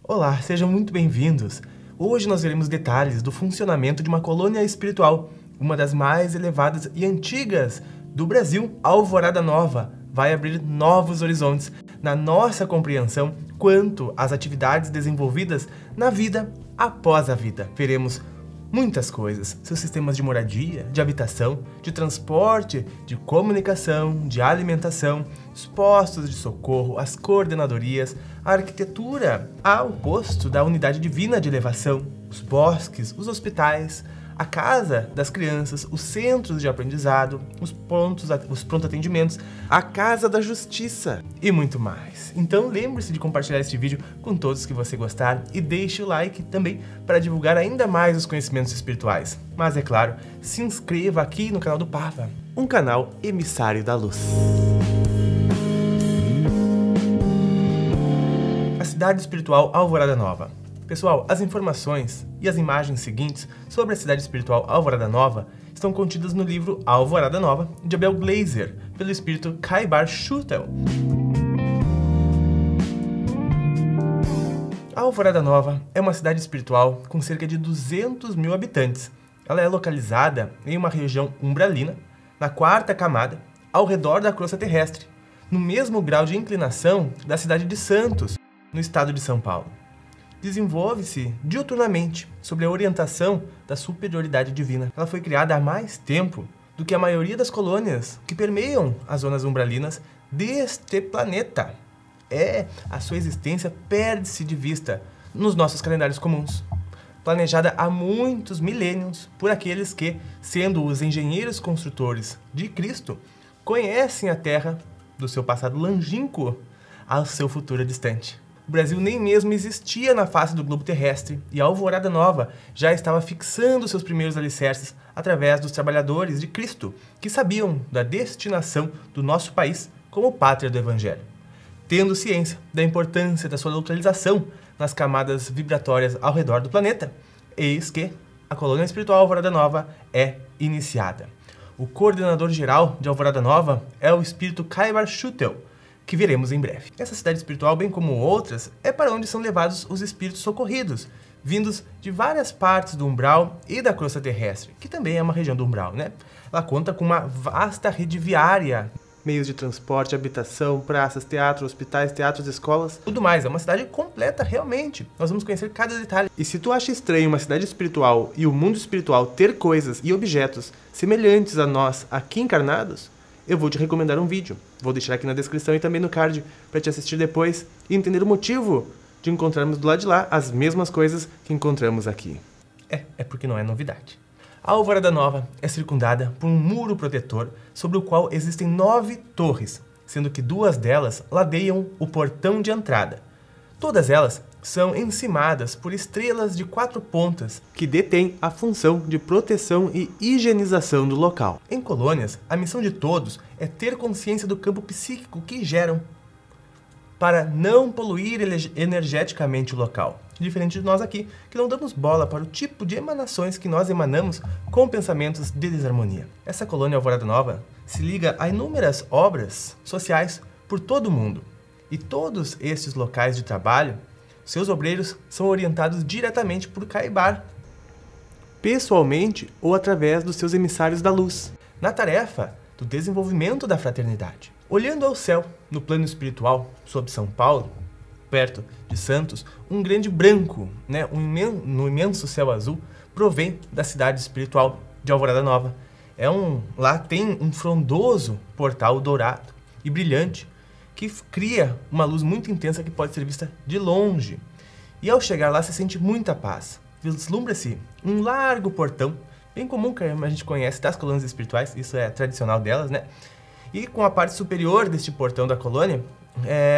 Olá, sejam muito bem-vindos! Hoje nós veremos detalhes do funcionamento de uma colônia espiritual, uma das mais elevadas e antigas do Brasil. A Alvorada Nova vai abrir novos horizontes na nossa compreensão quanto às atividades desenvolvidas na vida após a vida. Veremos muitas coisas, seus sistemas de moradia, de habitação, de transporte, de comunicação, de alimentação, os postos de socorro, as coordenadorias, a arquitetura ao posto da unidade divina de elevação, os bosques, os hospitais, a casa das crianças, os centros de aprendizado, os pronto-atendimentos, a casa da justiça e muito mais. Então lembre-se de compartilhar este vídeo com todos que você gostar e deixe o like também para divulgar ainda mais os conhecimentos espirituais. Mas é claro, se inscreva aqui no canal do Papa, um canal emissário da luz. A cidade espiritual Alvorada Nova. Pessoal, as informações e as imagens seguintes sobre a cidade espiritual Alvorada Nova estão contidas no livro Alvorada Nova, de Abel Gleiser, pelo espírito Kaibar Schutel. A Alvorada Nova é uma cidade espiritual com cerca de 200 mil habitantes. Ela é localizada em uma região umbralina, na 4ª camada, ao redor da crosta terrestre, no mesmo grau de inclinação da cidade de Santos, no estado de São Paulo. Desenvolve-se diuturnamente sob a orientação da superioridade divina. Ela foi criada há mais tempo do que a maioria das colônias que permeiam as zonas umbralinas deste planeta. A sua existência perde-se de vista nos nossos calendários comuns. Planejada há muitos milênios por aqueles que, sendo os engenheiros construtores de Cristo, conhecem a Terra do seu passado longínquo ao seu futuro distante. O Brasil nem mesmo existia na face do globo terrestre e a Alvorada Nova já estava fixando seus primeiros alicerces através dos trabalhadores de Cristo, que sabiam da destinação do nosso país como pátria do Evangelho. Tendo ciência da importância da sua localização nas camadas vibratórias ao redor do planeta, eis que a colônia espiritual Alvorada Nova é iniciada. O coordenador geral de Alvorada Nova é o espírito Kaibar Schutel, que veremos em breve. Essa cidade espiritual, bem como outras, é para onde são levados os espíritos socorridos, vindos de várias partes do umbral e da crosta terrestre, que também é uma região do umbral, né? Ela conta com uma vasta rede viária, meios de transporte, habitação, praças, teatro, hospitais, teatros, escolas, tudo mais. É uma cidade completa, realmente. Nós vamos conhecer cada detalhe. E se tu acha estranho uma cidade espiritual e o mundo espiritual ter coisas e objetos semelhantes a nós aqui encarnados, eu vou te recomendar um vídeo. Vou deixar aqui na descrição e também no card para te assistir depois e entender o motivo de encontrarmos do lado de lá as mesmas coisas que encontramos aqui. É porque não é novidade. A Alvorada Nova é circundada por um muro protetor sobre o qual existem 9 torres, sendo que 2 delas ladeiam o portão de entrada. Todas elas são encimadas por estrelas de 4 pontas que detêm a função de proteção e higienização do local. Em colônias, a missão de todos é ter consciência do campo psíquico que geram, para não poluir energeticamente o local. Diferente de nós aqui, que não damos bola para o tipo de emanações que nós emanamos com pensamentos de desarmonia. Essa colônia Alvorada Nova se liga a inúmeras obras sociais por todo o mundo. E todos estes locais de trabalho, seus obreiros são orientados diretamente por Kaibar, pessoalmente ou através dos seus emissários da luz, na tarefa do desenvolvimento da fraternidade. Olhando ao céu, no plano espiritual, sob São Paulo, perto de Santos, um grande branco, no imenso céu azul, provém da cidade espiritual de Alvorada Nova. Lá tem um frondoso portal dourado e brilhante, que cria uma luz muito intensa que pode ser vista de longe. E ao chegar lá se sente muita paz. Vislumbra-se um largo portão, bem comum que a gente conhece das colônias espirituais, isso é tradicional delas, né? E com a parte superior deste portão da colônia,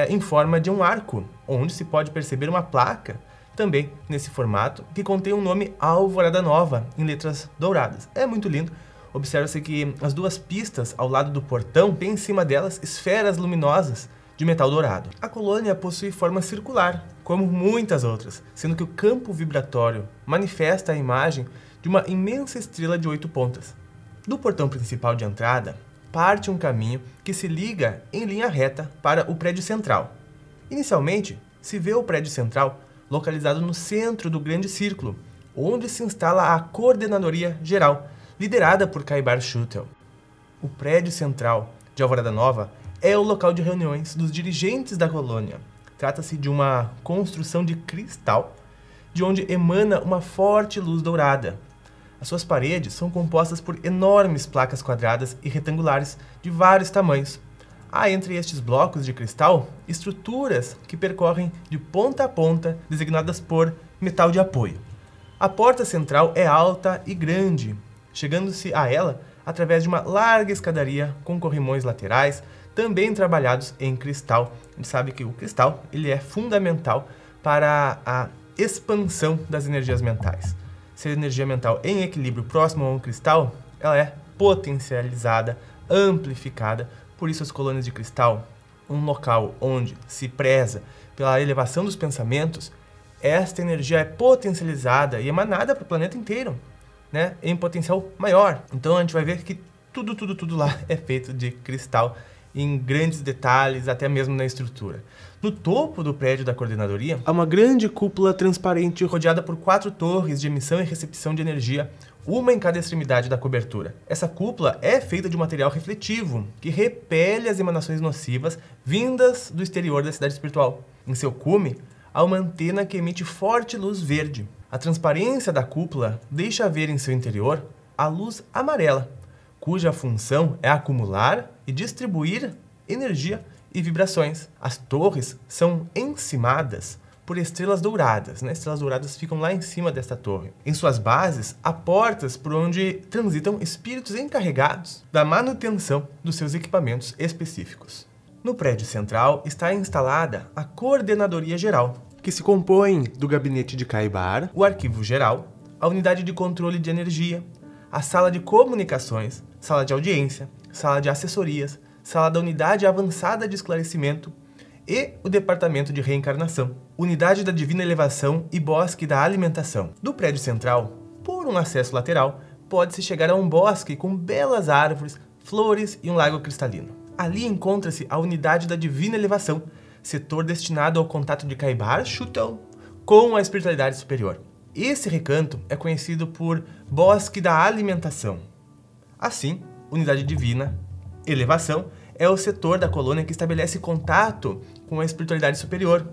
em forma de um arco, onde se pode perceber uma placa, também nesse formato, que contém o nome Alvorada Nova, em letras douradas. É muito lindo. Observa-se que as 2 pistas ao lado do portão têm em cima delas esferas luminosas de metal dourado. A colônia possui forma circular, como muitas outras, sendo que o campo vibratório manifesta a imagem de uma imensa estrela de 8 pontas. Do portão principal de entrada, parte um caminho que se liga em linha reta para o prédio central. Inicialmente, se vê o prédio central localizado no centro do Grande Círculo, onde se instala a Coordenadoria Geral, liderada por Caibar Schutel. O prédio central de Alvorada Nova é o local de reuniões dos dirigentes da colônia. Trata-se de uma construção de cristal, de onde emana uma forte luz dourada. As suas paredes são compostas por enormes placas quadradas e retangulares de vários tamanhos. Há entre estes blocos de cristal estruturas que percorrem de ponta a ponta, designadas por metal de apoio. A porta central é alta e grande, chegando-se a ela através de uma larga escadaria com corrimões laterais, também trabalhados em cristal. A gente sabe que o cristal ele é fundamental para a expansão das energias mentais. Se a energia mental em equilíbrio próximo a um cristal, ela é potencializada, amplificada. Por isso as colônias de cristal, um local onde se preza pela elevação dos pensamentos, esta energia é potencializada e emanada para o planeta inteiro, né, em potencial maior. Então a gente vai ver que tudo lá é feito de cristal, em grandes detalhes, até mesmo na estrutura. No topo do prédio da coordenadoria, há uma grande cúpula transparente rodeada por 4 torres de emissão e recepção de energia, uma em cada extremidade da cobertura. Essa cúpula é feita de material refletivo, que repele as emanações nocivas vindas do exterior da cidade espiritual. Em seu cume, há uma antena que emite forte luz verde. A transparência da cúpula deixa ver em seu interior a luz amarela, cuja função é acumular e distribuir energia e vibrações. As torres são encimadas por estrelas douradas, né? Estrelas douradas ficam lá em cima desta torre. Em suas bases, há portas por onde transitam espíritos encarregados da manutenção dos seus equipamentos específicos. No prédio central está instalada a Coordenadoria Geral, que se compõe do gabinete de Caibar, o arquivo geral, a unidade de controle de energia, a sala de comunicações, sala de audiência, sala de assessorias, sala da unidade avançada de esclarecimento e o departamento de reencarnação, unidade da divina elevação e bosque da alimentação. Do prédio central, por um acesso lateral, pode-se chegar a um bosque com belas árvores, flores e um lago cristalino. Ali encontra-se a unidade da divina elevação, setor destinado ao contato de Caibar Schutel com a espiritualidade superior. Esse recanto é conhecido por Bosque da Alimentação. Assim, unidade divina, elevação, é o setor da colônia que estabelece contato com a espiritualidade superior,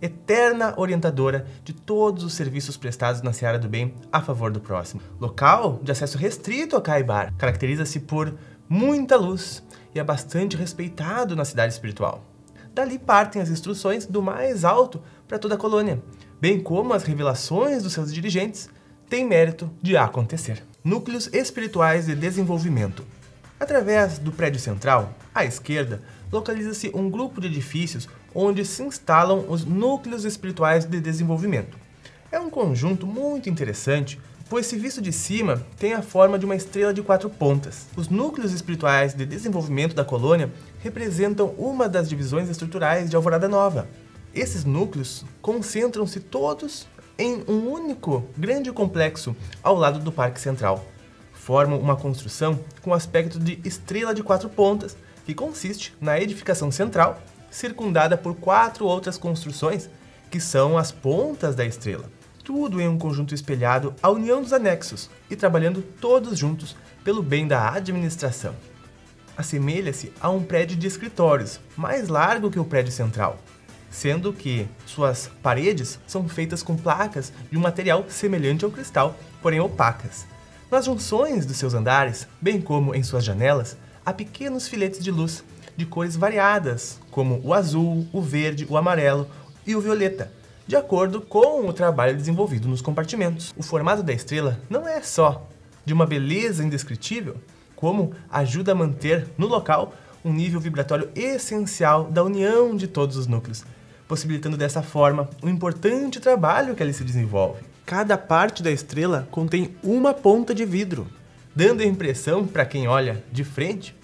eterna orientadora de todos os serviços prestados na seara do bem a favor do próximo. Local de acesso restrito a Caibar, caracteriza-se por muita luz e é bastante respeitado na cidade espiritual. Dali partem as instruções do mais alto para toda a colônia, bem como as revelações dos seus dirigentes têm mérito de acontecer. Núcleos espirituais de desenvolvimento. Através do prédio central, à esquerda, localiza-se um grupo de edifícios onde se instalam os núcleos espirituais de desenvolvimento. É um conjunto muito interessante, pois se visto de cima, tem a forma de uma estrela de 4 pontas. Os núcleos espirituais de desenvolvimento da colônia representam uma das divisões estruturais de Alvorada Nova. Esses núcleos concentram-se todos em um único grande complexo ao lado do Parque Central. Formam uma construção com aspecto de estrela de 4 pontas, que consiste na edificação central, circundada por 4 outras construções, que são as pontas da estrela. Tudo em um conjunto espelhado à união dos anexos e trabalhando todos juntos pelo bem da administração. Assemelha-se a um prédio de escritórios, mais largo que o prédio central, sendo que suas paredes são feitas com placas de um material semelhante ao cristal, porém opacas. Nas junções dos seus andares, bem como em suas janelas, há pequenos filetes de luz, de cores variadas, como o azul, o verde, o amarelo e o violeta, de acordo com o trabalho desenvolvido nos compartimentos. O formato da estrela não é só de uma beleza indescritível, como ajuda a manter no local um nível vibratório essencial da união de todos os núcleos, possibilitando dessa forma um importante trabalho que ali se desenvolve. Cada parte da estrela contém uma ponta de vidro, dando a impressão, para quem olha de frente,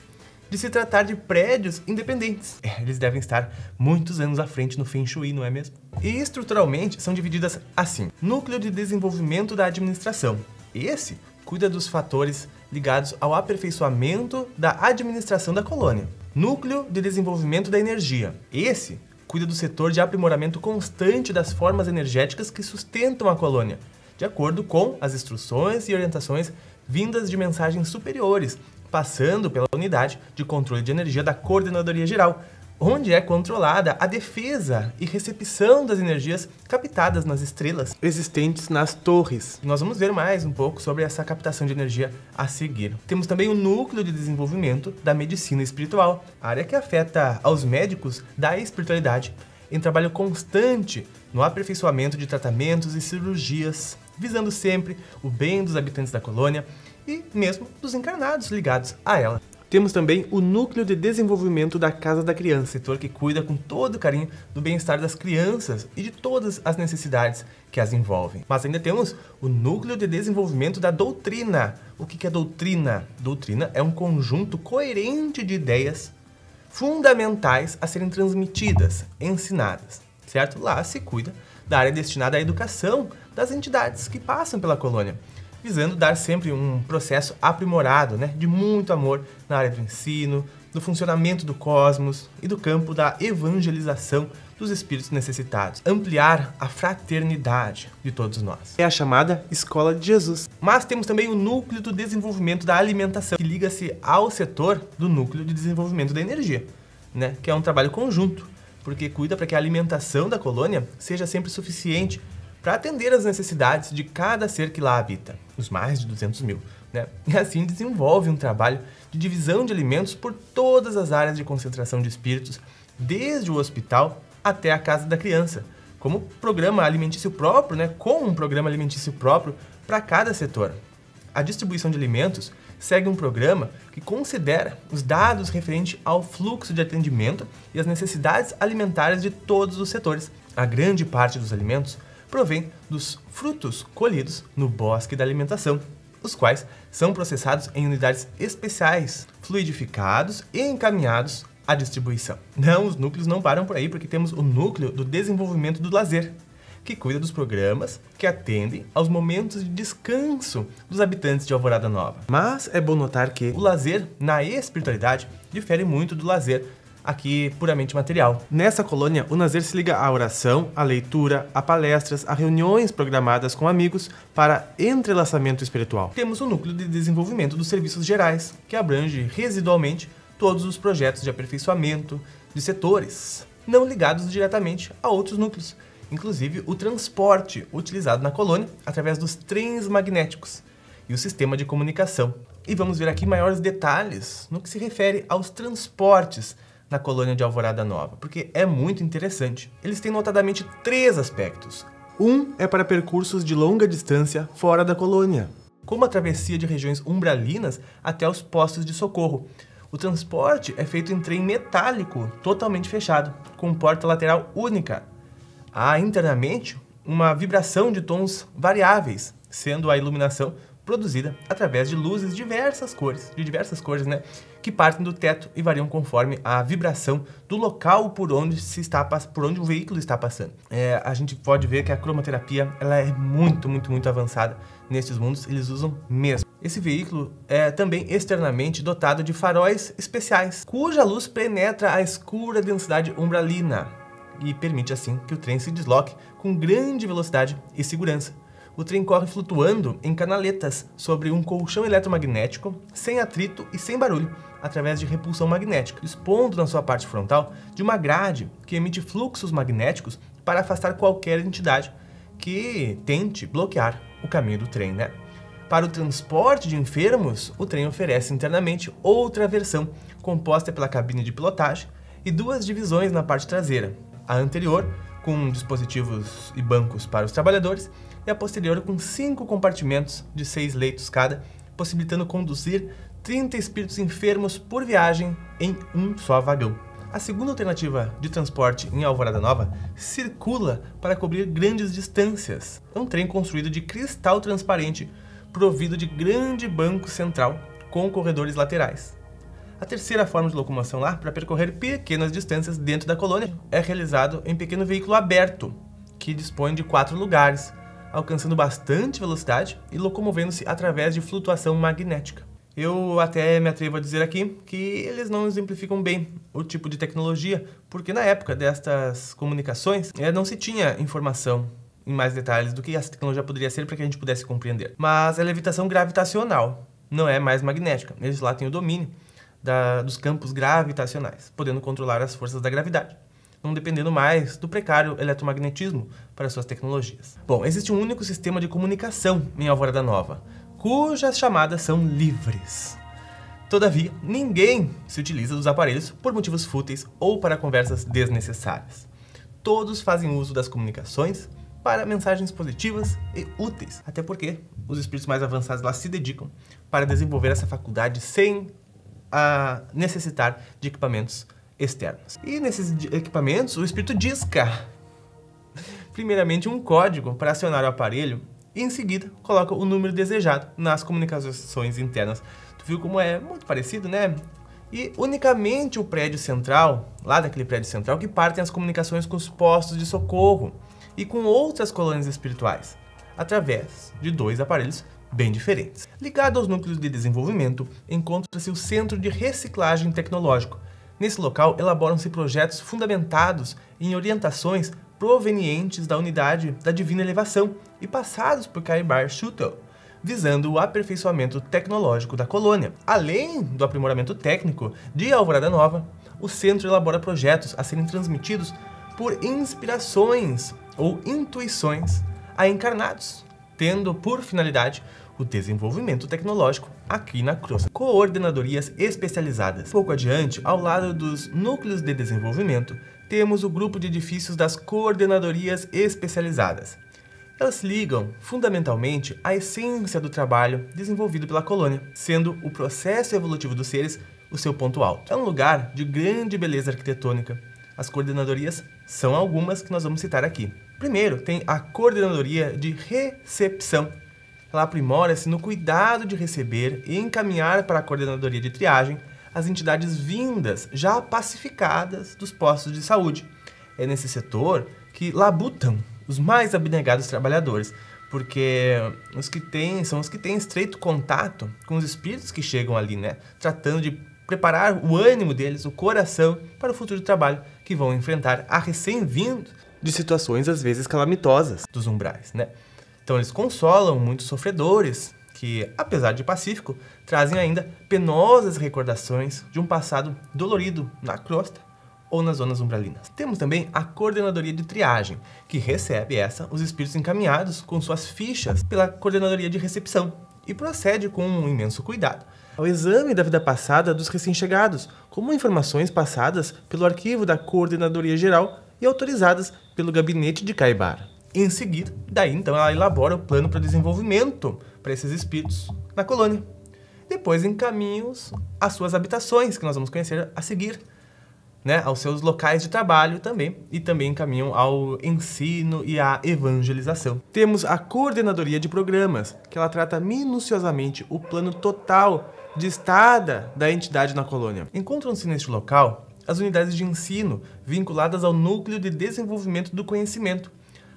de se tratar de prédios independentes. Eles devem estar muitos anos à frente no Feng Shui, não é mesmo? E estruturalmente são divididas assim: Núcleo de Desenvolvimento da Administração. Esse cuida dos fatores ligados ao aperfeiçoamento da administração da colônia. Núcleo de Desenvolvimento da Energia. Esse cuida do setor de aprimoramento constante das formas energéticas que sustentam a colônia, de acordo com as instruções e orientações vindas de mensagens superiores, passando pela unidade de controle de energia da Coordenadoria Geral, onde é controlada a defesa e recepção das energias captadas nas estrelas existentes nas torres. Nós vamos ver mais um pouco sobre essa captação de energia a seguir. Temos também o núcleo de desenvolvimento da medicina espiritual, área que afeta aos médicos da espiritualidade, em trabalho constante no aperfeiçoamento de tratamentos e cirurgias, visando sempre o bem dos habitantes da colônia e mesmo dos encarnados ligados a ela. Temos também o Núcleo de Desenvolvimento da Casa da Criança, setor que cuida com todo carinho do bem-estar das crianças e de todas as necessidades que as envolvem. Mas ainda temos o Núcleo de Desenvolvimento da Doutrina. O que é doutrina? Doutrina é um conjunto coerente de ideias fundamentais a serem transmitidas, ensinadas, certo? Lá se cuida da área destinada à educação das entidades que passam pela colônia, visando dar sempre um processo aprimorado, de muito amor na área do ensino, do funcionamento do cosmos e do campo da evangelização dos espíritos necessitados. Ampliar a fraternidade de todos nós. É a chamada Escola de Jesus. Mas temos também o Núcleo do Desenvolvimento da Alimentação, que liga-se ao setor do Núcleo de Desenvolvimento da Energia, que é um trabalho conjunto, porque cuida para que a alimentação da colônia seja sempre suficiente para atender às necessidades de cada ser que lá habita, os mais de 200 mil. E assim desenvolve um trabalho de divisão de alimentos por todas as áreas de concentração de espíritos, desde o hospital até a casa da criança, como programa alimentício próprio, com um programa alimentício próprio para cada setor. A distribuição de alimentos segue um programa que considera os dados referentes ao fluxo de atendimento e as necessidades alimentares de todos os setores. A grande parte dos alimentos provém dos frutos colhidos no bosque da alimentação, os quais são processados em unidades especiais, fluidificados e encaminhados à distribuição. Os núcleos não param por aí, porque temos o Núcleo do Desenvolvimento do Lazer, que cuida dos programas que atendem aos momentos de descanso dos habitantes de Alvorada Nova. Mas é bom notar que o lazer na espiritualidade difere muito do lazer aqui puramente material. Nessa colônia, o lazer se liga à oração, à leitura, a palestras, a reuniões programadas com amigos para entrelaçamento espiritual. Temos o Núcleo de Desenvolvimento dos Serviços Gerais, que abrange residualmente todos os projetos de aperfeiçoamento de setores, não ligados diretamente a outros núcleos, inclusive o transporte utilizado na colônia através dos trens magnéticos e o sistema de comunicação. E vamos ver aqui maiores detalhes no que se refere aos transportes na colônia de Alvorada Nova, porque é muito interessante. Eles têm notadamente 3 aspectos. Um é para percursos de longa distância fora da colônia, como a travessia de regiões umbralinas até os postos de socorro. O transporte é feito em trem metálico, totalmente fechado, com porta lateral única. Há internamente uma vibração de tons variáveis, sendo a iluminação produzida através de luzes de diversas cores, que partem do teto e variam conforme a vibração do local por onde o veículo está passando. A gente pode ver que a cromoterapia ela é muito avançada nestes mundos, eles usam mesmo. Esse veículo é também externamente dotado de faróis especiais, cuja luz penetra a escura densidade umbralina e permite assim que o trem se desloque com grande velocidade e segurança. O trem corre flutuando em canaletas sobre um colchão eletromagnético, sem atrito e sem barulho, através de repulsão magnética, dispondo na sua parte frontal de uma grade que emite fluxos magnéticos para afastar qualquer entidade que tente bloquear o caminho do trem, Para o transporte de enfermos, o trem oferece internamente outra versão, composta pela cabine de pilotagem e 2 divisões na parte traseira. A anterior, com dispositivos e bancos para os trabalhadores, e a posterior com 5 compartimentos de 6 leitos cada, possibilitando conduzir 30 espíritos enfermos por viagem em um só vagão. A segunda alternativa de transporte em Alvorada Nova circula para cobrir grandes distâncias. É um trem construído de cristal transparente, provido de grande banco central com corredores laterais. A terceira forma de locomoção lá, para percorrer pequenas distâncias dentro da colônia, é realizado em pequeno veículo aberto, que dispõe de 4 lugares, alcançando bastante velocidade e locomovendo-se através de flutuação magnética. Eu até me atrevo a dizer aqui que eles não exemplificam bem o tipo de tecnologia, porque na época destas comunicações não se tinha informação em mais detalhes do que essa tecnologia poderia ser para que a gente pudesse compreender. Mas é levitação gravitacional, não é mais magnética. Eles lá têm o domínio dos campos gravitacionais, podendo controlar as forças da gravidade, não dependendo mais do precário eletromagnetismo para suas tecnologias. Bom, existe um único sistema de comunicação em Alvorada Nova, cujas chamadas são livres. Todavia, ninguém se utiliza dos aparelhos por motivos fúteis ou para conversas desnecessárias. Todos fazem uso das comunicações para mensagens positivas e úteis, até porque os espíritos mais avançados lá se dedicam para desenvolver essa faculdade sem necessitar de equipamentos externos. E nesses equipamentos, o espírito disca primeiramente um código para acionar o aparelho e em seguida coloca o número desejado nas comunicações internas. Tu viu como é muito parecido, né? E unicamente o prédio central, lá daquele prédio central, que partem as comunicações com os postos de socorro e com outras colônias espirituais, através de dois aparelhos bem diferentes. Ligado aos núcleos de desenvolvimento, encontra-se o Centro de Reciclagem Tecnológico. Nesse local, elaboram-se projetos fundamentados em orientações provenientes da unidade da Divina Elevação e passados por Kaibar Shuttle, visando o aperfeiçoamento tecnológico da colônia. Além do aprimoramento técnico de Alvorada Nova, o centro elabora projetos a serem transmitidos por inspirações ou intuições a encarnados, tendo por finalidade o desenvolvimento tecnológico aqui na crosta. Coordenadorias especializadas. Pouco adiante, ao lado dos núcleos de desenvolvimento, temos o grupo de edifícios das coordenadorias especializadas. Elas ligam, fundamentalmente, à essência do trabalho desenvolvido pela colônia, sendo o processo evolutivo dos seres o seu ponto alto. É um lugar de grande beleza arquitetônica. As coordenadorias são algumas que nós vamos citar aqui. Primeiro, tem a Coordenadoria de Recepção. Ela aprimora-se no cuidado de receber e encaminhar para a Coordenadoria de Triagem as entidades vindas já pacificadas dos postos de saúde. É nesse setor que labutam os mais abnegados trabalhadores, porque são os que têm estreito contato com os espíritos que chegam ali, né? Tratando de preparar o ânimo deles, o coração, para o futuro trabalho que vão enfrentar a recém-vindos de situações às vezes calamitosas dos umbrais, né? Então eles consolam muitos sofredores que, apesar de pacífico, trazem ainda penosas recordações de um passado dolorido na crosta ou nas zonas umbralinas. Temos também a Coordenadoria de Triagem, que recebe os espíritos encaminhados com suas fichas pela Coordenadoria de Recepção e procede com um imenso cuidado ao exame da vida passada dos recém-chegados, como informações passadas pelo arquivo da Coordenadoria Geral e autorizadas pelo gabinete de Kaibar. Em seguida, então ela elabora o plano para desenvolvimento para esses espíritos na colônia. Depois encaminha-os às suas habitações, que nós vamos conhecer a seguir, né, aos seus locais de trabalho também, e também encaminham ao ensino e à evangelização. Temos a Coordenadoria de Programas, que ela trata minuciosamente o plano total de estada da entidade na colônia. Encontram-se neste local as unidades de ensino vinculadas ao núcleo de desenvolvimento do conhecimento,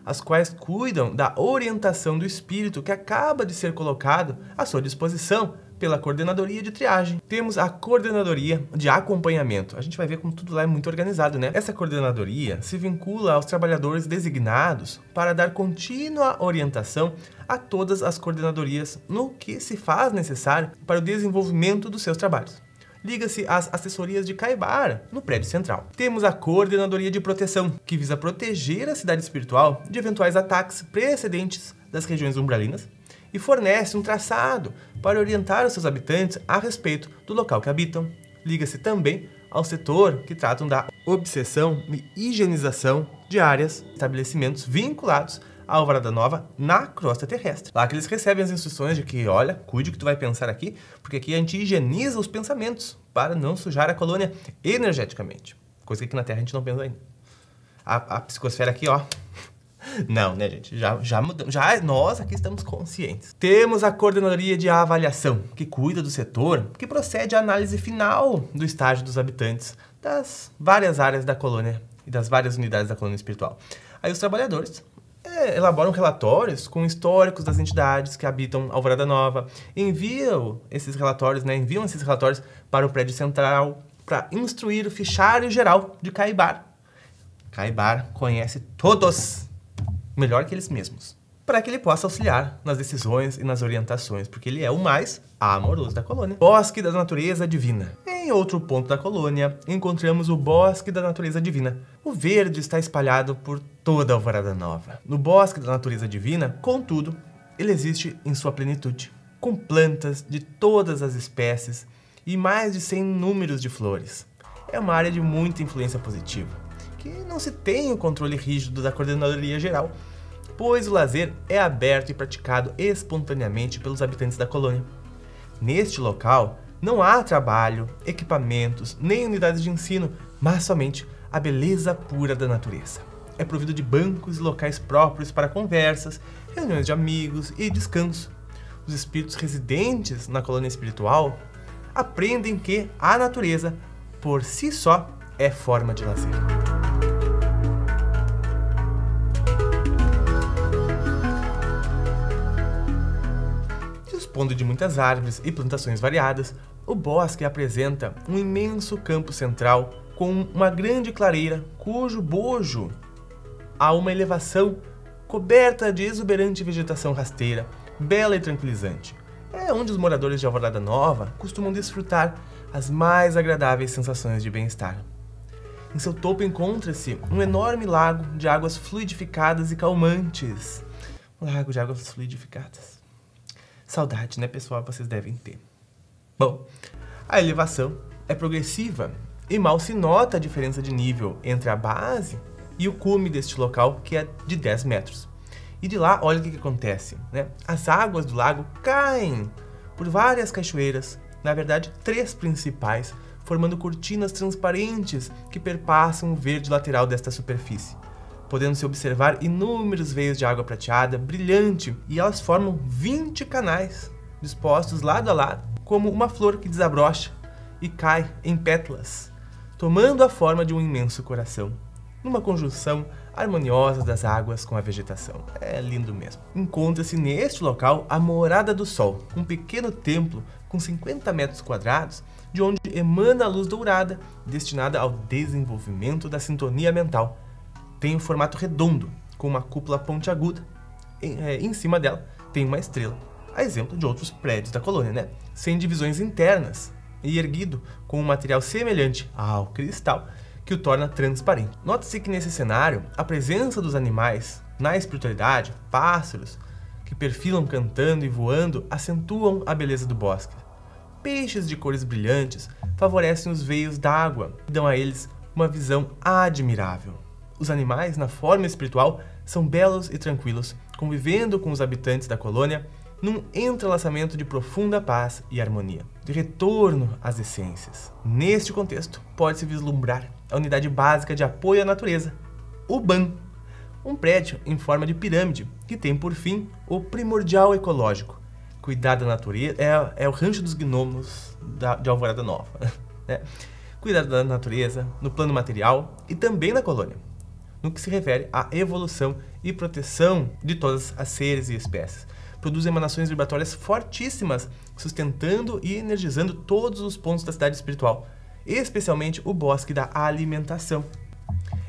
as quais cuidam da orientação do espírito que acaba de ser colocado à sua disposição pela Coordenadoria de Triagem. Temos a Coordenadoria de Acompanhamento. A gente vai ver como tudo lá é muito organizado, né? Essa coordenadoria se vincula aos trabalhadores designados para dar contínua orientação a todas as coordenadorias no que se faz necessário para o desenvolvimento dos seus trabalhos. Liga-se às assessorias de Kaibar, no prédio central. Temos a Coordenadoria de Proteção, que visa proteger a cidade espiritual de eventuais ataques precedentes das regiões umbralinas e fornece um traçado para orientar os seus habitantes a respeito do local que habitam. Liga-se também ao setor que tratam da obsessão e higienização de áreas, estabelecimentos vinculados a Alvorada Nova na crosta terrestre. Lá que eles recebem as instruções de que, olha, cuide o que tu vai pensar aqui, porque aqui a gente higieniza os pensamentos para não sujar a colônia energeticamente. Coisa que aqui na Terra a gente não pensa ainda. A psicosfera aqui, ó. Não, né, gente? Já mudamos. Já nós aqui estamos conscientes. Temos a Coordenadoria de Avaliação, que cuida do setor, que procede à análise final do estágio dos habitantes das várias áreas da colônia e das várias unidades da colônia espiritual. Aí os trabalhadores elaboram relatórios com históricos das entidades que habitam Alvorada Nova, enviam esses relatórios para o prédio central para instruir o fichário geral de Caibar. Caibar conhece todos, melhor que eles mesmos, para que ele possa auxiliar nas decisões e nas orientações, porque ele é o mais amoroso da colônia. Bosque da Natureza Divina. Em outro ponto da colônia, encontramos o Bosque da Natureza Divina. O verde está espalhado por toda a Alvorada Nova. No Bosque da Natureza Divina, contudo, ele existe em sua plenitude, com plantas de todas as espécies e mais de 100 números de flores. É uma área de muita influência positiva, que não se tem o controle rígido da Coordenadoria Geral, pois o lazer é aberto e praticado espontaneamente pelos habitantes da colônia. Neste local, não há trabalho, equipamentos, nem unidades de ensino, mas somente a beleza pura da natureza. É provido de bancos e locais próprios para conversas, reuniões de amigos e descanso. Os espíritos residentes na colônia espiritual aprendem que a natureza, por si só, é forma de lazer. Dispondo de muitas árvores e plantações variadas, o bosque apresenta um imenso campo central com uma grande clareira cujo bojo há uma elevação coberta de exuberante vegetação rasteira, bela e tranquilizante. É onde os moradores de Alvorada Nova costumam desfrutar as mais agradáveis sensações de bem-estar. Em seu topo encontra-se um enorme lago de águas fluidificadas e calmantes. Um lago de águas fluidificadas. Saudade, né, pessoal? Vocês devem ter. Bom, a elevação é progressiva e mal se nota a diferença de nível entre a base e o cume deste local, que é de 10 metros. E de lá, olha o que acontece, né? As águas do lago caem por várias cachoeiras, na verdade 3 principais, formando cortinas transparentes que perpassam o verde lateral desta superfície, podendo-se observar inúmeros veios de água prateada, brilhante, e elas formam 20 canais, dispostos lado a lado, como uma flor que desabrocha e cai em pétalas, tomando a forma de um imenso coração, numa conjunção harmoniosa das águas com a vegetação. É lindo mesmo. Encontra-se neste local a Morada do Sol, um pequeno templo com 50 metros quadrados, de onde emana a luz dourada, destinada ao desenvolvimento da sintonia mental. Tem um formato redondo, com uma cúpula pontiaguda. Em cima dela tem uma estrela, a exemplo de outros prédios da colônia, né? Sem divisões internas e erguido com um material semelhante ao cristal, que o torna transparente. Nota-se que nesse cenário, a presença dos animais na espiritualidade, pássaros, que perfilam cantando e voando, acentuam a beleza do bosque. Peixes de cores brilhantes favorecem os veios d'água e dão a eles uma visão admirável. Os animais, na forma espiritual, são belos e tranquilos, convivendo com os habitantes da colônia num entrelaçamento de profunda paz e harmonia, de retorno às essências. Neste contexto, pode-se vislumbrar a unidade básica de apoio à natureza, o BAN, um prédio em forma de pirâmide que tem por fim o primordial ecológico. Cuidar da natureza é o rancho dos gnomos de Alvorada Nova. Né? Cuidar da natureza no plano material e também na colônia, no que se refere à evolução e proteção de todas as seres e espécies. Produz emanações vibratórias fortíssimas, sustentando e energizando todos os pontos da cidade espiritual, especialmente o bosque da alimentação.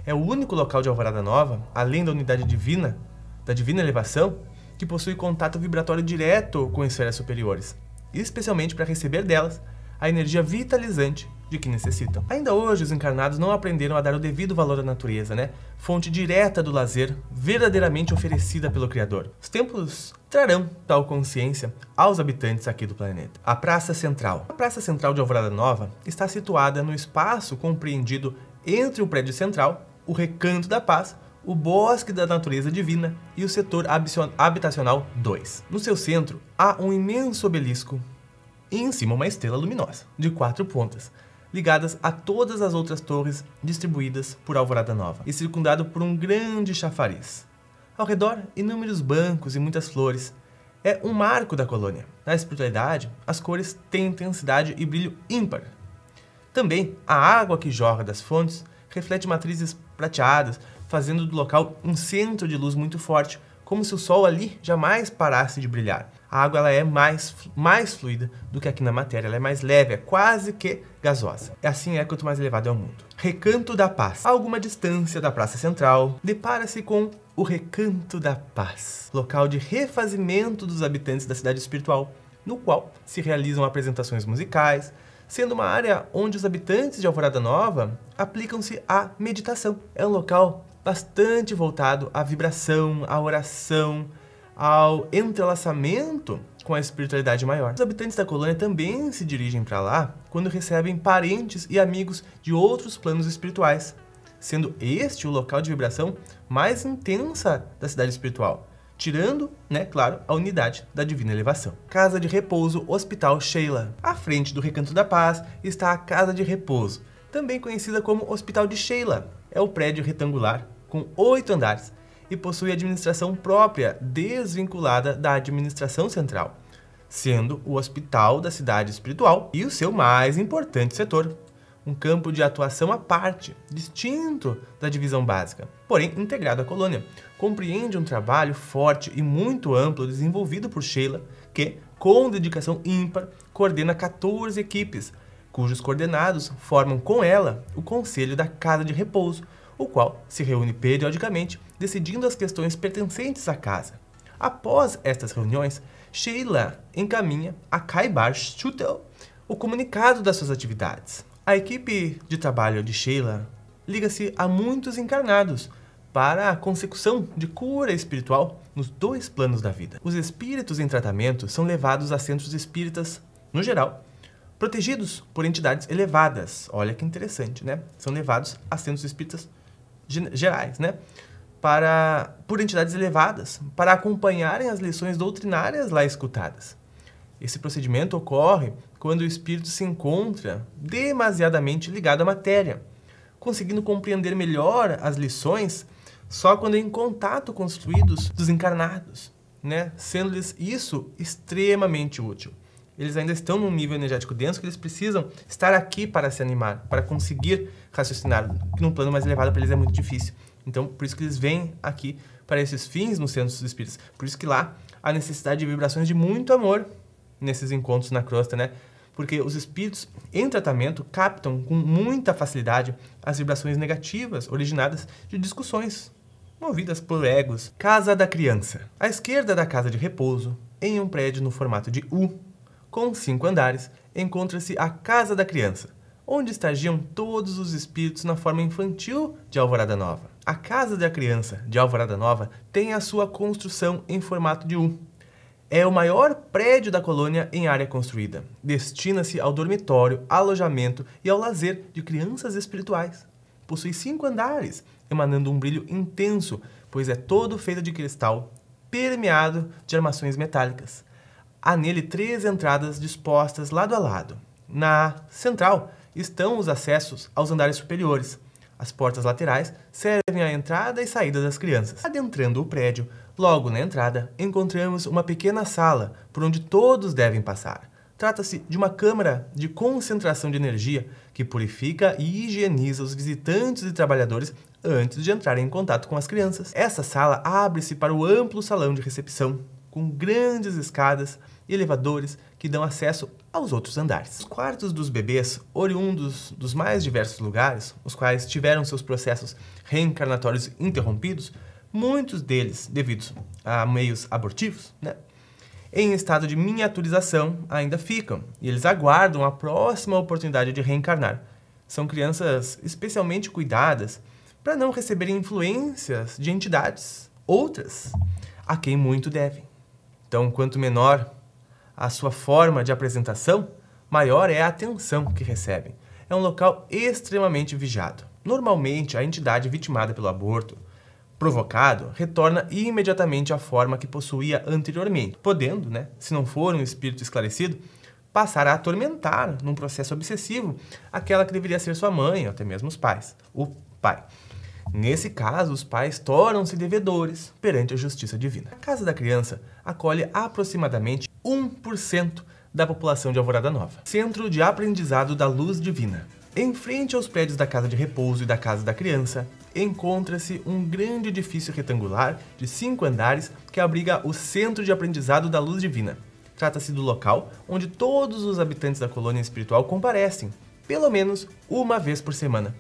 É o único local de Alvorada Nova, além da unidade divina, da divina elevação, que possui contato vibratório direto com esferas superiores, especialmente para receber delas a energia vitalizante de que necessitam. Ainda hoje, os encarnados não aprenderam a dar o devido valor à natureza, né? Fonte direta do lazer, verdadeiramente oferecida pelo Criador. Os templos trarão tal consciência aos habitantes aqui do planeta. A Praça Central. A Praça Central de Alvorada Nova está situada no espaço compreendido entre o prédio central, o Recanto da Paz, o Bosque da Natureza Divina e o setor habitacional 2. No seu centro, há um imenso obelisco e em cima uma estrela luminosa, de 4 pontas, ligadas a todas as outras torres distribuídas por Alvorada Nova e circundado por um grande chafariz. Ao redor, inúmeros bancos e muitas flores. É um marco da colônia. Na espiritualidade, as cores têm intensidade e brilho ímpar. Também, a água que jorra das fontes reflete matrizes prateadas, fazendo do local um centro de luz muito forte, como se o sol ali jamais parasse de brilhar. A água ela é mais fluida do que aqui na matéria, ela é mais leve, é quase que gasosa. Assim é quanto mais elevado é o mundo. Recanto da Paz. A alguma distância da Praça Central, depara-se com o Recanto da Paz, local de refazimento dos habitantes da cidade espiritual, no qual se realizam apresentações musicais, sendo uma área onde os habitantes de Alvorada Nova aplicam-se à meditação. É um local bastante voltado à vibração, à oração, ao entrelaçamento com a espiritualidade maior. Os habitantes da colônia também se dirigem para lá quando recebem parentes e amigos de outros planos espirituais, sendo este o local de vibração mais intensa da cidade espiritual, tirando, claro, a unidade da divina elevação. Casa de Repouso Hospital Sheila. À frente do Recanto da Paz está a Casa de Repouso, também conhecida como Hospital de Sheila. É o prédio retangular com 8 andares e possui administração própria desvinculada da administração central, sendo o hospital da cidade espiritual e o seu mais importante setor, um campo de atuação à parte, distinto da divisão básica, porém integrado à colônia. Compreende um trabalho forte e muito amplo desenvolvido por Sheila, que, com dedicação ímpar, coordena 14 equipes, cujos coordenados formam com ela o Conselho da Casa de Repouso, o qual se reúne periodicamente, decidindo as questões pertencentes à casa. Após estas reuniões, Sheila encaminha a Kaibar Schutel o comunicado das suas atividades. A equipe de trabalho de Sheila liga-se a muitos encarnados para a consecução de cura espiritual nos 2 planos da vida. Os espíritos em tratamento são levados a centros espíritas, no geral, protegidos por entidades elevadas. Olha que interessante, né? São levados a centros espíritas gerais, por entidades elevadas, para acompanharem as lições doutrinárias lá escutadas. Esse procedimento ocorre quando o espírito se encontra demasiadamente ligado à matéria, conseguindo compreender melhor as lições só quando em contato com os fluidos dos encarnados, sendo-lhes isso extremamente útil. Eles ainda estão num nível energético denso que eles precisam estar aqui para se animar, para conseguir raciocinar, que num plano mais elevado para eles é muito difícil. Então, por isso que eles vêm aqui para esses fins nos centros espíritas. Por isso que lá há necessidade de vibrações de muito amor nesses encontros na crosta, Porque os espíritos em tratamento captam com muita facilidade as vibrações negativas originadas de discussões movidas por egos. Casa da Criança. À esquerda da Casa de Repouso, em um prédio no formato de U, com 5 andares, encontra-se a Casa da Criança, onde estagiam todos os espíritos na forma infantil de Alvorada Nova. A Casa da Criança de Alvorada Nova tem a sua construção em formato de U. É o maior prédio da colônia em área construída. Destina-se ao dormitório, alojamento e ao lazer de crianças espirituais. Possui 5 andares, emanando um brilho intenso, pois é todo feito de cristal, permeado de armações metálicas. Há nele 3 entradas dispostas lado a lado. Na central estão os acessos aos andares superiores. As portas laterais servem à entrada e saída das crianças. Adentrando o prédio, logo na entrada, encontramos uma pequena sala por onde todos devem passar. Trata-se de uma câmara de concentração de energia que purifica e higieniza os visitantes e trabalhadores antes de entrarem em contato com as crianças. Essa sala abre-se para o amplo salão de recepção, com grandes escadas e elevadores que dão acesso aos outros andares. Os quartos dos bebês, oriundos dos mais diversos lugares, os quais tiveram seus processos reencarnatórios interrompidos, muitos deles devidos a meios abortivos, em estado de miniaturização ainda ficam, e eles aguardam a próxima oportunidade de reencarnar. São crianças especialmente cuidadas para não receberem influências de entidades, outras a quem muito devem. Então, quanto menor a sua forma de apresentação, maior é a atenção que recebem. É um local extremamente vigiado. Normalmente, a entidade vitimada pelo aborto provocado retorna imediatamente à forma que possuía anteriormente, podendo, se não for um espírito esclarecido, passar a atormentar num processo obsessivo aquela que deveria ser sua mãe, ou até mesmo os pais, o pai. Nesse caso, os pais tornam-se devedores perante a justiça divina. A Casa da Criança acolhe aproximadamente 1% da população de Alvorada Nova. Centro de Aprendizado da Luz Divina. Em frente aos prédios da Casa de Repouso e da Casa da Criança, encontra-se um grande edifício retangular de 5 andares que abriga o Centro de Aprendizado da Luz Divina. Trata-se do local onde todos os habitantes da colônia espiritual comparecem, pelo menos uma vez por semana,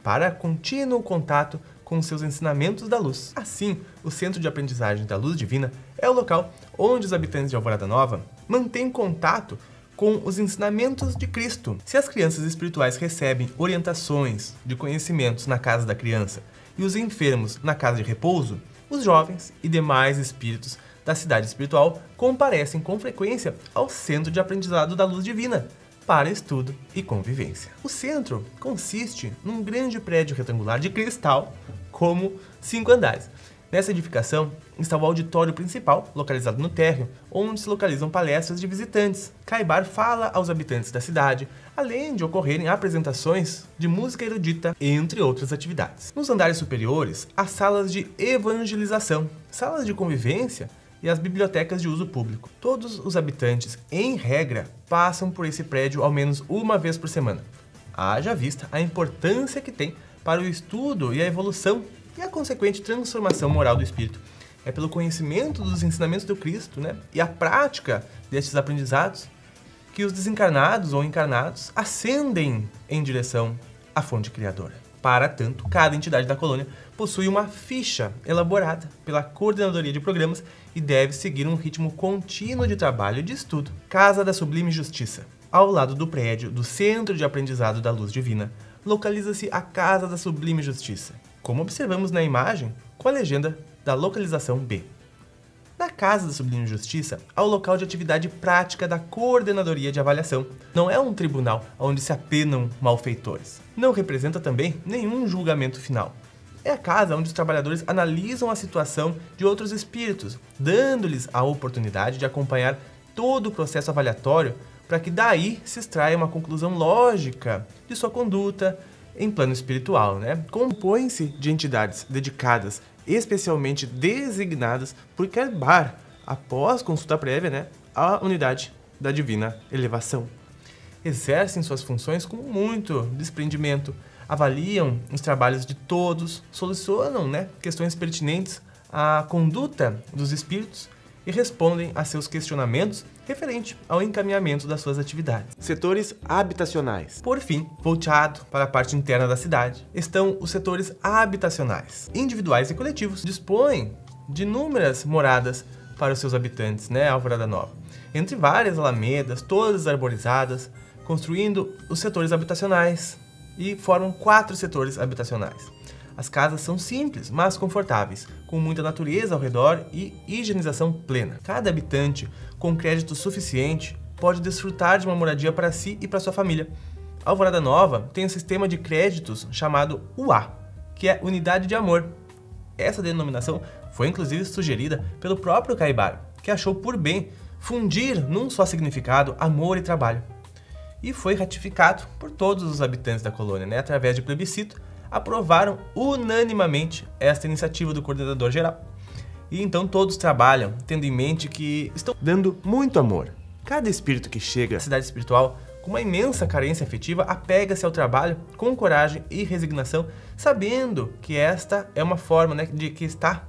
para contínuo contato com seus ensinamentos da luz. Assim, o Centro de Aprendizagem da Luz Divina é o local onde os habitantes de Alvorada Nova mantêm contato com os ensinamentos de Cristo. Se as crianças espirituais recebem orientações de conhecimentos na casa da criança e os enfermos na casa de repouso, os jovens e demais espíritos da cidade espiritual comparecem com frequência ao Centro de Aprendizado da Luz Divina para estudo e convivência. O centro consiste num grande prédio retangular de cristal, como 5 andares. Nessa edificação está o auditório principal, localizado no térreo, onde se localizam palestras de visitantes. Caibar fala aos habitantes da cidade, além de ocorrerem apresentações de música erudita, entre outras atividades. Nos andares superiores, há salas de evangelização, salas de convivência e as bibliotecas de uso público. Todos os habitantes, em regra, passam por esse prédio ao menos uma vez por semana. Haja vista a importância que tem para o estudo e a evolução e a consequente transformação moral do espírito. É pelo conhecimento dos ensinamentos do Cristo, e a prática destes aprendizados que os desencarnados ou encarnados ascendem em direção à fonte criadora. Para tanto, cada entidade da colônia possui uma ficha elaborada pela Coordenadoria de Programas e deve seguir um ritmo contínuo de trabalho e de estudo. Casa da Sublime Justiça. Ao lado do prédio do Centro de Aprendizado da Luz Divina, localiza-se a Casa da Sublime Justiça, como observamos na imagem com a legenda da localização B. Na Casa da Sublime Justiça, há o local de atividade prática da Coordenadoria de Avaliação. Não é um tribunal onde se apenam malfeitores. Não representa também nenhum julgamento final. É a casa onde os trabalhadores analisam a situação de outros espíritos, dando-lhes a oportunidade de acompanhar todo o processo avaliatório para que daí se extraia uma conclusão lógica de sua conduta em plano espiritual, Compõe-se de entidades dedicadas, especialmente designadas por Caibar, após consulta prévia, à unidade da divina elevação. Exercem suas funções com muito desprendimento, avaliam os trabalhos de todos, solucionam questões pertinentes à conduta dos espíritos e respondem a seus questionamentos referente ao encaminhamento das suas atividades. Setores habitacionais. Por fim, voltado para a parte interna da cidade, estão os setores habitacionais. Individuais e coletivos dispõem de inúmeras moradas para os seus habitantes, Alvorada Nova. Entre várias alamedas, todas arborizadas, construindo os setores habitacionais e formam 4 setores habitacionais. As casas são simples, mas confortáveis, com muita natureza ao redor e higienização plena. Cada habitante, com crédito suficiente, pode desfrutar de uma moradia para si e para sua família. A Alvorada Nova tem um sistema de créditos chamado UA, que é Unidade de Amor. Essa denominação foi inclusive sugerida pelo próprio Caibar, que achou por bem fundir num só significado amor e trabalho. E foi ratificado por todos os habitantes da colônia, através de plebiscito, aprovaram unanimamente esta iniciativa do coordenador geral. E então todos trabalham tendo em mente que estão dando muito amor. Cada espírito que chega à cidade espiritual com uma imensa carência afetiva apega-se ao trabalho com coragem e resignação, sabendo que esta é uma forma de que está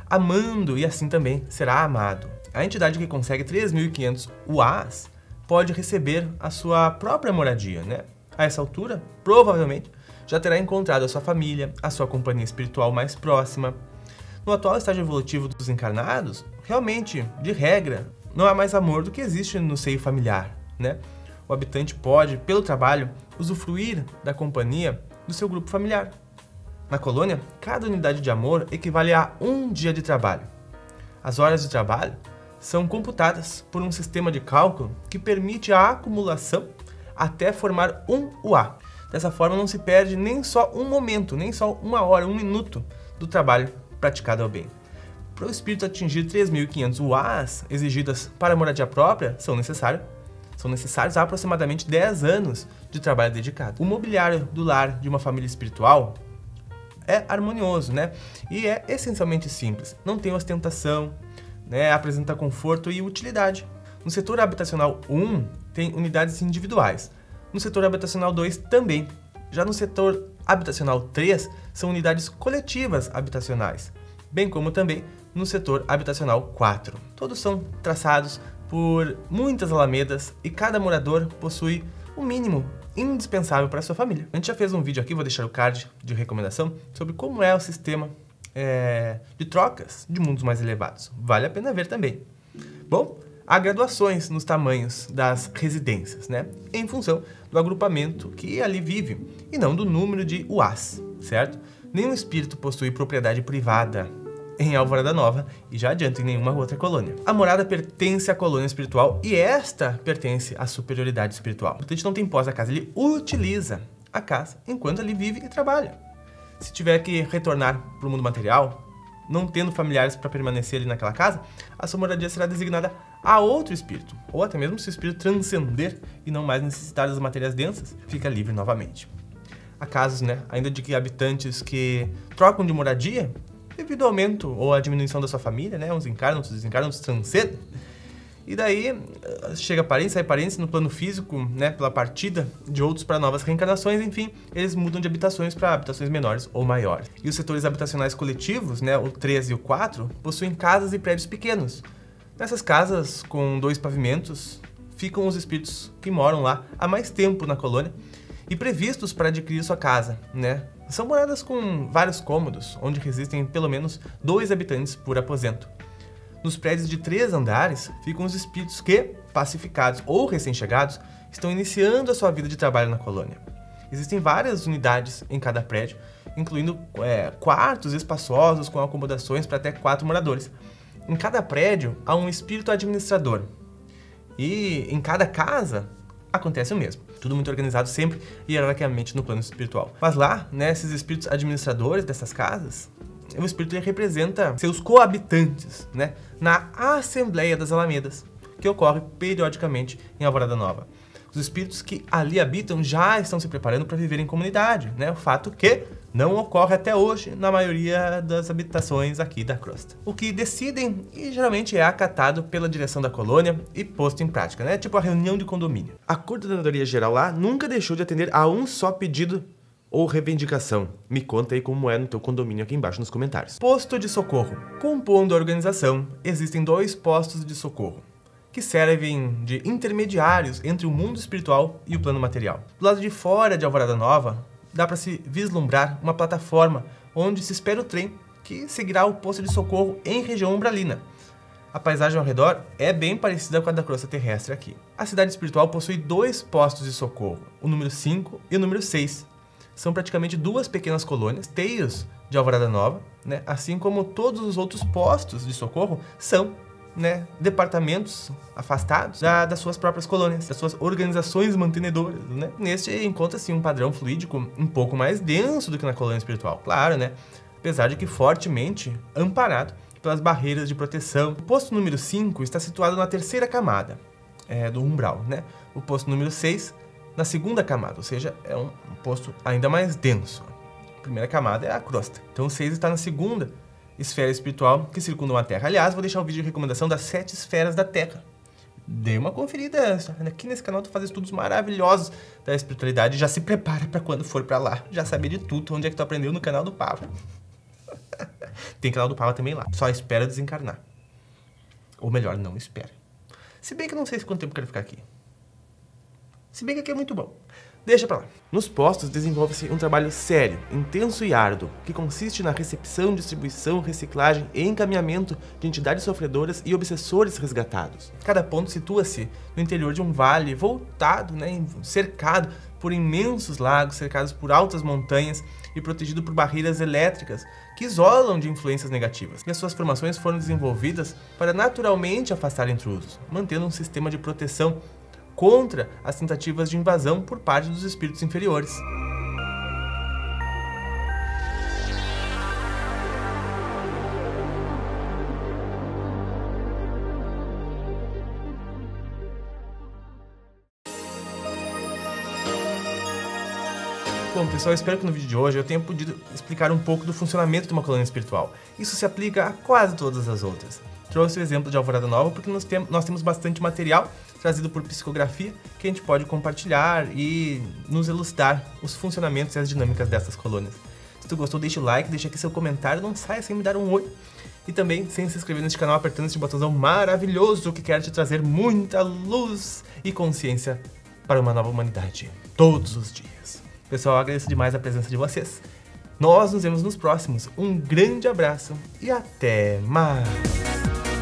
amando e assim também será amado. A entidade que consegue 3.500 UAs pode receber a sua própria moradia, A essa altura, provavelmente, já terá encontrado a sua família, a sua companhia espiritual mais próxima. No atual estágio evolutivo dos encarnados, realmente, de regra, não há mais amor do que existe no seio familiar, O habitante pode, pelo trabalho, usufruir da companhia do seu grupo familiar. Na colônia, cada unidade de amor equivale a 1 dia de trabalho. As horas de trabalho são computadas por um sistema de cálculo que permite a acumulação até formar 1 UA. Dessa forma, não se perde nem só um momento, nem só 1 hora, 1 minuto do trabalho praticado ao bem. Para o espírito atingir 3.500 UAs exigidas para a moradia própria, são necessários aproximadamente 10 anos de trabalho dedicado. O mobiliário do lar de uma família espiritual é harmonioso, E é essencialmente simples. Não tem ostentação, apresenta conforto e utilidade. No setor habitacional 1, tem unidades individuais. No setor habitacional 2 também, Já no setor habitacional 3, são unidades coletivas habitacionais, bem como também no setor habitacional 4. Todos são traçados por muitas alamedas e cada morador possui o mínimo indispensável para a sua família. A gente já fez um vídeo aqui, vou deixar o card de recomendação, sobre como é o sistema de trocas de mundos mais elevados. Vale a pena ver também. Bom, há graduações nos tamanhos das residências, né? Em função do agrupamento que ali vive e não do número de UAs, certo? Nenhum espírito possui propriedade privada em Alvorada Nova e já adianto em nenhuma outra colônia. A morada pertence à colônia espiritual e esta pertence à superioridade espiritual. O habitante não tem posse da casa, ele utiliza a casa enquanto ali vive e trabalha. Se tiver que retornar para o mundo material, não tendo familiares para permanecer ali naquela casa, a sua moradia será designada a outro espírito, ou até mesmo se o espírito transcender e não mais necessitar das matérias densas, fica livre novamente. Há casos, ainda de que habitantes que trocam de moradia devido ao aumento ou à diminuição da sua família, uns encarnam, outros desencarnam, outros transcendem. E daí chega parentes, sai parentes no plano físico, pela partida de outros para novas reencarnações, enfim, eles mudam de habitações para habitações menores ou maiores. E os setores habitacionais coletivos, o 3 e o 4, possuem casas e prédios pequenos. Nessas casas, com 2 pavimentos, ficam os espíritos que moram lá há mais tempo na colônia e previstos para adquirir sua casa, São moradas com vários cômodos, onde resistem pelo menos 2 habitantes por aposento. Nos prédios de 3 andares, ficam os espíritos que, pacificados ou recém-chegados, estão iniciando a sua vida de trabalho na colônia. Existem várias unidades em cada prédio, incluindo quartos espaçosos com acomodações para até 4 moradores. Em cada prédio, há um espírito administrador. E em cada casa, acontece o mesmo. Tudo muito organizado sempre hierarquicamente no plano espiritual. Mas lá, esses espíritos administradores dessas casas, o espírito representa seus coabitantes, na Assembleia das Alamedas, que ocorre periodicamente em Alvorada Nova. Os espíritos que ali habitam já estão se preparando para viver em comunidade, o fato que não ocorre até hoje na maioria das habitações aqui da crosta. O que decidem e geralmente é acatado pela direção da colônia e posto em prática, tipo a reunião de condomínio. A coordenadoria geral lá nunca deixou de atender a um só pedido ou reivindicação. Me conta aí como é no teu condomínio aqui embaixo nos comentários. Posto de socorro. Compondo a organização, existem 2 postos de socorro, que servem de intermediários entre o mundo espiritual e o plano material. Do lado de fora de Alvorada Nova, dá para se vislumbrar uma plataforma onde se espera o trem que seguirá o posto de socorro em região umbralina. A paisagem ao redor é bem parecida com a da crosta terrestre aqui. A cidade espiritual possui 2 postos de socorro, o número 5 e o número 6. São praticamente 2 pequenas colônias, teios de Alvorada Nova, assim como todos os outros postos de socorro são departamentos afastados das suas próprias colônias, das suas organizações mantenedoras, Neste encontra-se um padrão fluídico um pouco mais denso do que na colônia espiritual, claro, apesar de que fortemente amparado pelas barreiras de proteção. O posto número 5 está situado na 3ª camada do umbral, O posto número 6 na 2ª camada, ou seja, é um posto ainda mais denso. A primeira camada é a crosta, então o 6 está na 2ª esfera espiritual que circundam a Terra. Aliás, vou deixar o vídeo de recomendação das 7 esferas da Terra. Dê uma conferida aqui nesse canal, tu faz estudos maravilhosos da espiritualidade. Já se prepara para quando for para lá, já saber de tudo, onde é que tu aprendeu no canal do Pava. Tem canal do Pava também lá, só espera desencarnar. Ou melhor, não espera. Se bem que eu não sei se quanto tempo eu quero ficar aqui. Se bem que aqui é muito bom. Deixa pra lá. Nos postos desenvolve-se um trabalho sério, intenso e árduo, que consiste na recepção, distribuição, reciclagem e encaminhamento de entidades sofredoras e obsessores resgatados. Cada ponto situa-se no interior de um vale voltado, cercado por imensos lagos, cercados por altas montanhas e protegido por barreiras elétricas que isolam de influências negativas. E as suas formações foram desenvolvidas para naturalmente afastar intrusos, mantendo um sistema de proteção contra as tentativas de invasão por parte dos espíritos inferiores. Bom, pessoal, espero que no vídeo de hoje eu tenha podido explicar um pouco do funcionamento de uma colônia espiritual. Isso se aplica a quase todas as outras. trouxe o exemplo de Alvorada Nova porque nós temos bastante material trazido por psicografia que a gente pode compartilhar e nos ilustrar os funcionamentos e as dinâmicas dessas colônias. Se tu gostou, deixa o like, deixa aqui seu comentário, não saia sem me dar um oi. E também sem se inscrever neste canal apertando este botãozão maravilhoso que quer te trazer muita luz e consciência para uma nova humanidade, todos os dias. Pessoal, eu agradeço demais a presença de vocês. Nós nos vemos nos próximos. Um grande abraço e até mais!